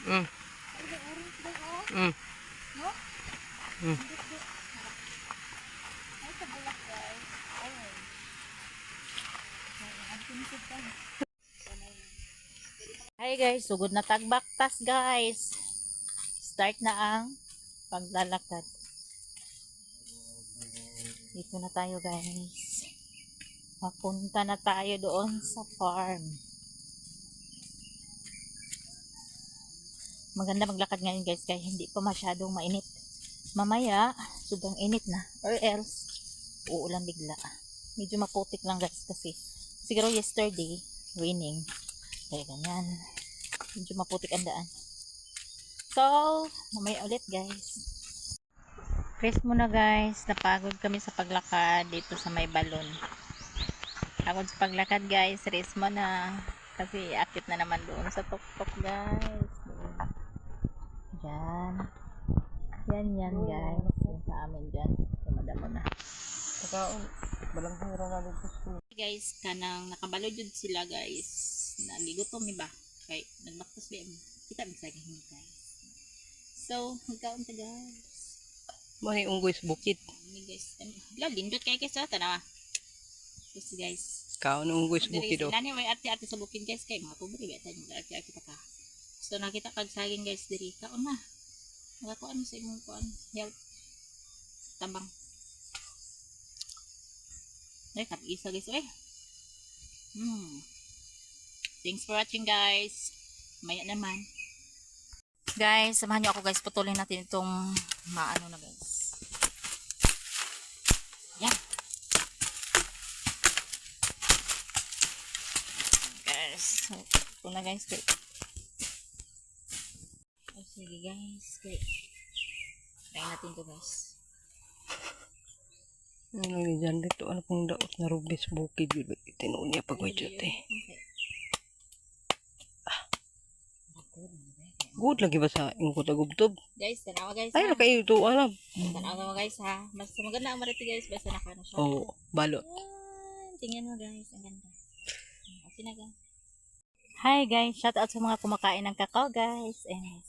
Mm. Mm. Mm. Hi guys, sugod na tagbaktas guys. Start na ang paglalakad. Dito na tayo guys. Papunta na tayo doon sa farm. Maganda maglakad ngayon guys kaya hindi pa masyadong mainit. Mamaya, sobrang init na. Or else, uulan bigla. Medyo maputik lang guys kasi siguro yesterday, raining. Kaya ganyan. Medyo maputik ang daan. So, mamaya ulit guys. Rest muna guys. Napagod kami sa paglakad dito sa may balon. Pagod sa paglakad guys. Rest muna. Kasi akit na naman doon sa tuktok guys. Diyan. Yan guys. Yan sa amin dyan. Tumadamo na. Pagkaon, balang hira na dito sa Guys, kanang nakabalod yun sila guys. Nagigutom ni ba? Kay nagbaktas ba yun? Kita magsaging guys. So, magkaon ta guys. Mani unggoy sa bukid. Ini guys. Lindot kayo guys. Tanawa. Yes guys. Kaon ng unggoy sa bukid. Nani may arte-arte sa bukid guys. Kay mga pobre ba tayo. Arte-arte pa ka. So, nakita kag saging guys diri. Kaon na. Magakuan sa imong kuan. Health. Tabang. Ay, kapisa guys. Ay. Thanks for watching guys. Maya naman. Guys, samahan niyo ako guys. Putulin natin itong maano na guys. Yan. Guys. Ito na guys. Oh, sige guys. Try natin ito guys. Ano ni dyan dito? Ano pong daot na rubis bukid? Tinuon niya pag may dyan eh. Good lagi ba sa yung kutagubtob? Guys, tanawa guys. Ay, kayo ito, alam. Tanawa guys ha. Basta maganda ang marito guys. Basta nakano siya. Oo, balot. Yan. Tingnan mo guys. Ang ganda. Okay na guys. Hi guys. Shout out sa mga kumakain ng kakao guys. Ayan guys.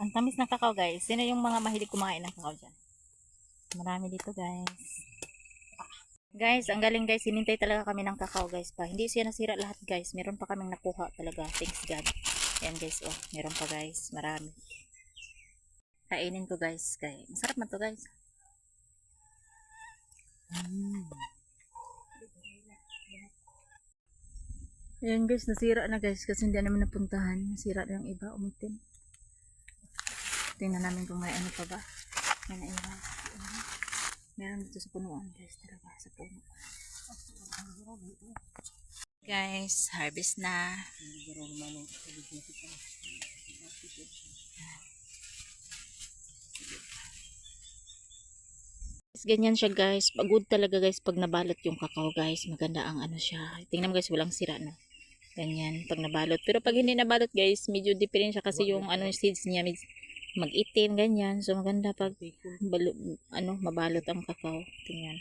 Ang tamis ng kakao guys. Sino yung mga mahilig kumain ng kakao dyan? Marami dito guys. Guys, ang galing guys. Hinintay talaga kami ng kakao guys pa. Hindi siya nasira lahat guys. Meron pa kaming nakuha talaga. Thanks God. Ayan guys. Oh, meron pa guys. Marami. Kainin ko guys. Kaya masarap man to guys. Ayan guys. Nasira na guys. Kasi hindi namin napuntahan. Nasira na yung iba. Umitim. Tingnan namin kung may ano pa ba. May naiwan. Meron dito sa punuan guys. Talaga sa puno. Guys, harvest na. Ganyan siya guys. Pagod talaga guys pag nabalot yung kakao guys. Maganda ang ano siya. Tingnan mo guys, walang sira no. Ganyan pag nabalot. Pero pag hindi nabalot guys, medyo different siya kasi yung ano seeds niya mag-itim ganyan. So maganda pag mabalot ang kakao. Tingnan.